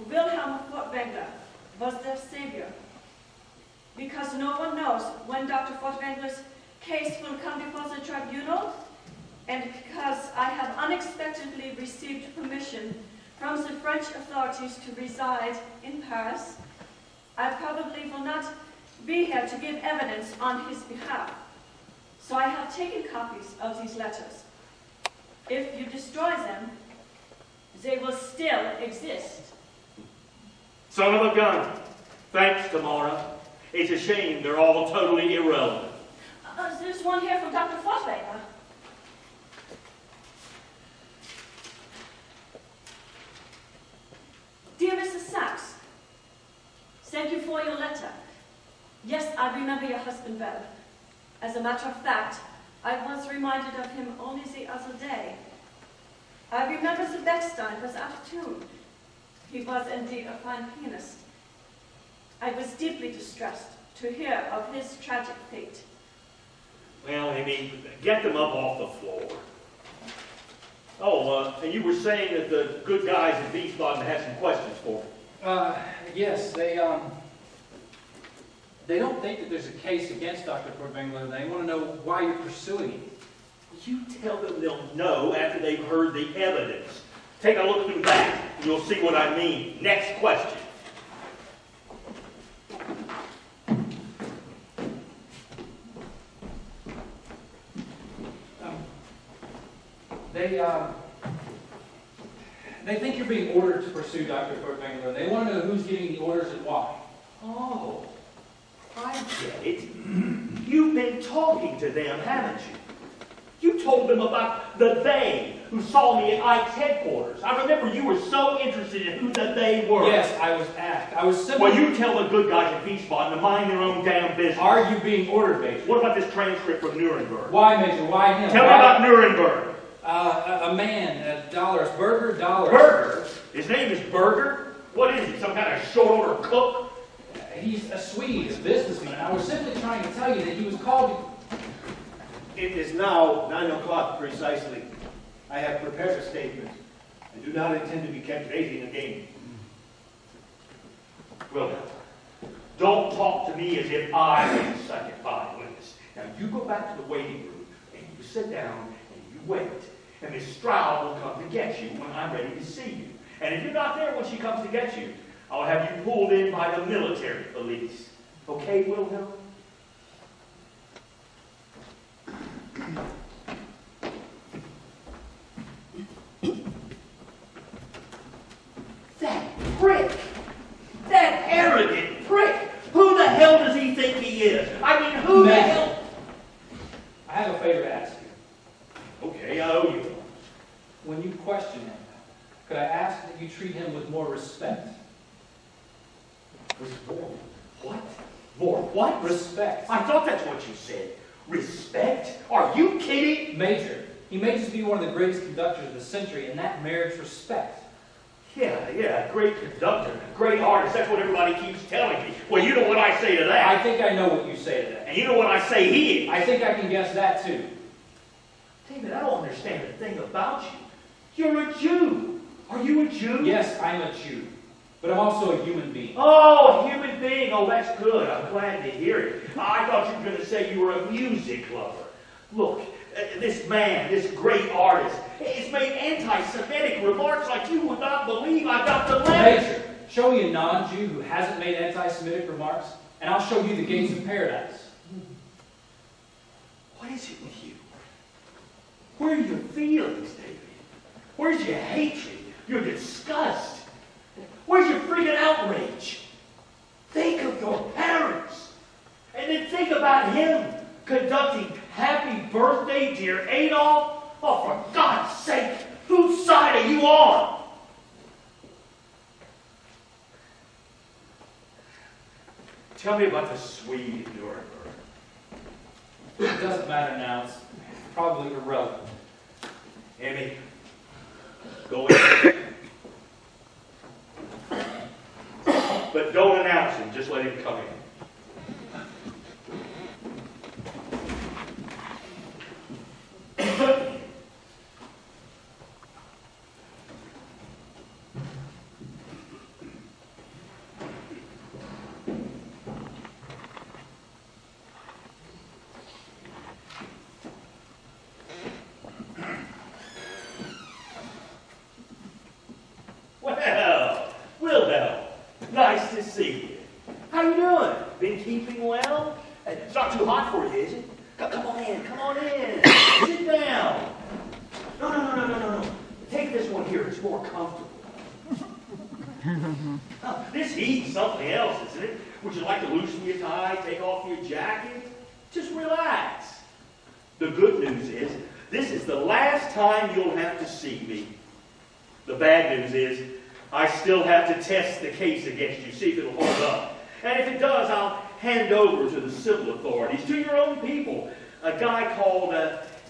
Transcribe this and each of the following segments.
Wilhelm Furtwängler was their savior. Because no one knows when Dr. Furtwängler's case will come before the tribunal, and because I have unexpectedly received permission from the French authorities to reside in Paris, I probably will not be here to give evidence on his behalf. So I have taken copies of these letters. If you destroy them, they will still exist. Son of a gun. Thanks, Tamara. It's a shame they're all totally irrelevant. There's one here from Dr. Furtwängler. Dear Mrs. Sachs, thank you for your letter. Yes, I remember your husband well. As a matter of fact, I was reminded of him only the other day. I remember the Bechstein was out of tune. He was indeed a fine pianist. I was deeply distressed to hear of his tragic fate. Well, Amy, get them up off the floor. Oh, and you were saying that the good guys at Wiesbaden had some questions for me. Yes, they don't think that there's a case against Dr. Furtwängler. They want to know why you're pursuing him. You tell them they'll know after they've heard the evidence. Take a look through that, and you'll see what I mean. Next question. They think you're being ordered to pursue Dr. Furtwängler. They want to know who's giving the orders and why. Oh, I get it. You've been talking to them, haven't you? You told them about the they who saw me at Ike's headquarters. I remember you were so interested in who the they were. Yes, I was asked. I was simply... Well, you tell the good guys at Wiesbaden to mind their own damn business. Are you being ordered, Major? What about this transcript from Nuremberg? Why, Major? Why him? Tell me about Nuremberg. A man, Dollars. Burger Dollars. Burger? His name is Burger? What is he, some kind of short-order cook? He's a Swede, a businessman. I was simply trying to tell you that he was called... It is now 9 o'clock precisely. I have prepared a statement. I do not intend to be kept waiting again. Wilhelm, don't talk to me as if I was the second fine witness. Now, you go back to the waiting room, and you sit down, and you wait. And Miss Stroud will come to get you when I'm ready to see you. And if you're not there when she comes to get you, I'll have you pulled in by the military police. Okay, Wilhelm? That prick! That arrogant prick! Who the hell does he think he is? I mean, who the hell? I have a favor to ask you. Okay, I owe you one. When you question him, could I ask that you treat him with more respect? What? More what? Respect. I thought that's what you said. Respect? Are you kidding? Major, he may just be one of the greatest conductors of the century, and that merits respect. Yeah, great conductor, great artist. That's what everybody keeps telling me. Well, you know what I say to that. I think I know what you say to that. And you know what I say he is. I think I can guess that too. David, I don't understand a thing about you. You're a Jew. Are you a Jew? Yes, I'm a Jew. But I'm also a human being. Oh, a human being. Oh, that's good. I'm glad to hear it. I thought you were going to say you were a music lover. Look, this man, this great artist, has made anti-Semitic remarks like you would not believe. I got the letter. Major, show me a non-Jew who hasn't made anti-Semitic remarks, and I'll show you the gates of paradise. What is it with you? Where are your feelings, David? Where's your hatred, your disgust? Where's your freaking outrage? Think of your parents. And then think about him conducting Happy Birthday, Dear Adolf. Oh, for God's sake, whose side are you on? Tell me about the Swede in Nuremberg. It doesn't matter now. It's probably irrelevant. Amy, go in. But don't announce him, just let him come in. Been keeping well? It's not too hot for you, is it? Come on in, come on in. Sit down. No. Take this one here, it's more comfortable. This heat's something else, isn't it? Would you like to loosen your tie, take off your jacket? Just relax. The good news is, this is the last time you'll have to see me. The bad news is, I still have to test the case against you, see if it'll hold up. And if it does, I'll hand over to the civil authorities, to your own people. A guy called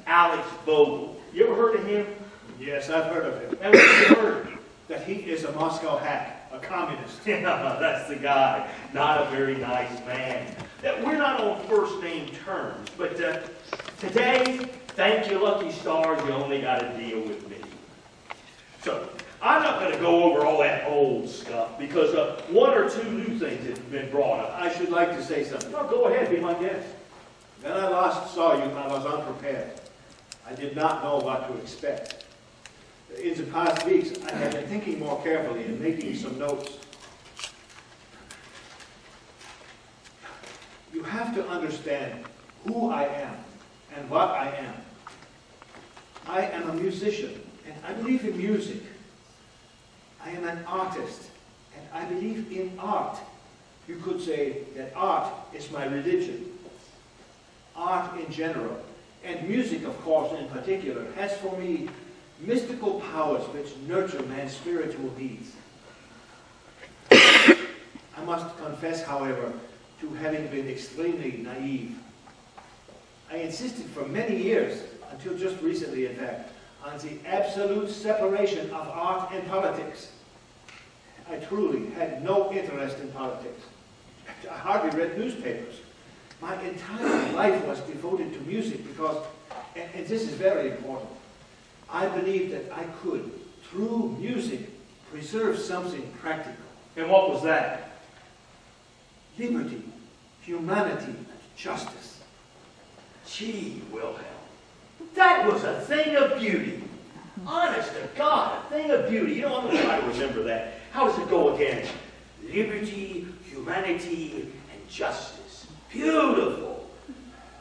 Alex Vogel. You ever heard of him? Yes, I've heard of him. And what have you heard? That he is a Moscow hack, a communist. Yeah, that's the guy. Not a very nice man. We're not on first name terms, but today, thank you, lucky stars, you only got to deal with me. So, I'm not going to go over all that old stuff because one or two new things have been brought up. I should like to say something. No, go ahead, be my guest. When I last saw you, I was unprepared. I did not know what to expect. In the past weeks, I have been thinking more carefully and making some notes. You have to understand who I am and what I am. I am a musician, and I believe in music. I am an artist, and I believe in art. You could say that art is my religion. Art in general, and music, of course, in particular, has for me mystical powers which nurture man's spiritual needs. I must confess, however, to having been extremely naive. I insisted for many years, until just recently in fact, on the absolute separation of art and politics. I truly had no interest in politics. I hardly read newspapers. My entire life was devoted to music because, and this is very important, I believed that I could, through music, preserve something practical. And what was that? Liberty, humanity, and justice. Gee, Wilhelm, that was a thing of beauty. Honest to God, a thing of beauty. You know, I'm going to try to remember that. How does it go again? Liberty, humanity, and justice. Beautiful.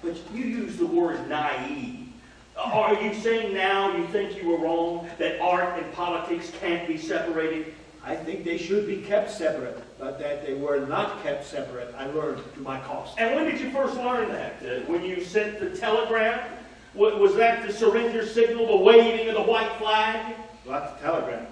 But you use the word naive. Are you saying now you think you were wrong, that art and politics can't be separated? I think they should be kept separate, but that they were not kept separate, I learned to my cost. And when did you first learn that? When you sent the telegram? Was that the surrender signal, the waving of the white flag? What telegram?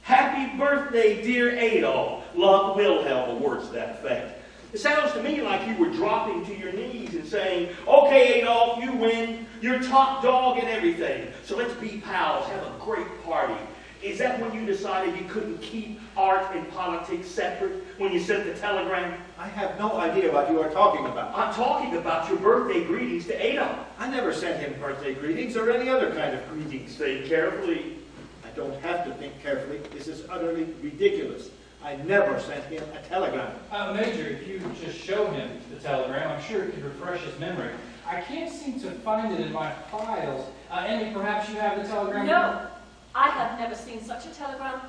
Happy birthday, dear Adolf. Love, Wilhelm, words to that effect. It sounds to me like you were dropping to your knees and saying, okay, Adolf, you win. You're top dog and everything. So let's be pals, have a great party. Is that when you decided you couldn't keep art and politics separate, when you sent the telegram? I have no idea what you are talking about. I'm talking about your birthday greetings to Adolf. I never sent him birthday greetings or any other kind of greetings. Think carefully. I don't have to think carefully. This is utterly ridiculous. I never sent him a telegram. Major, if you just show him the telegram, I'm sure it could refresh his memory. I can't seem to find it in my files. Emmy, perhaps you have the telegram? No, I have never seen such a telegram.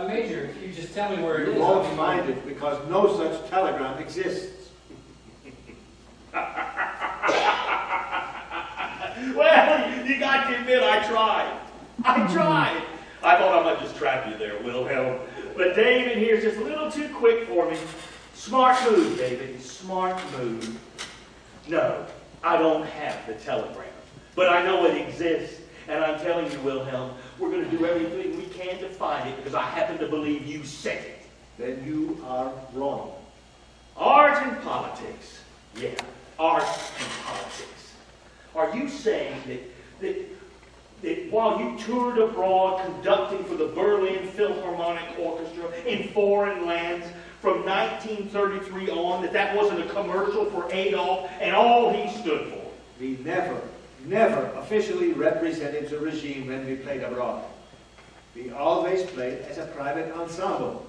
Major, if you just tell me where it is. You won't find it because no such telegram exists. Well, you got to admit I tried. I tried. I thought I might just trap you there, Wilhelm. But David here's just a little too quick for me. Smart move, David. Smart move. No, I don't have the telegram. But I know it exists. And I'm telling you, Wilhelm, we're going to do everything we can to find it because I happen to believe you sent it. Then you are wrong. Art and politics. Yeah, art and politics. Are you saying that while you toured abroad conducting for the Berlin Philharmonic Orchestra in foreign lands from 1933 on, that wasn't a commercial for Adolf and all he stood for? We never officially represented the regime when we played abroad. We always played as a private ensemble.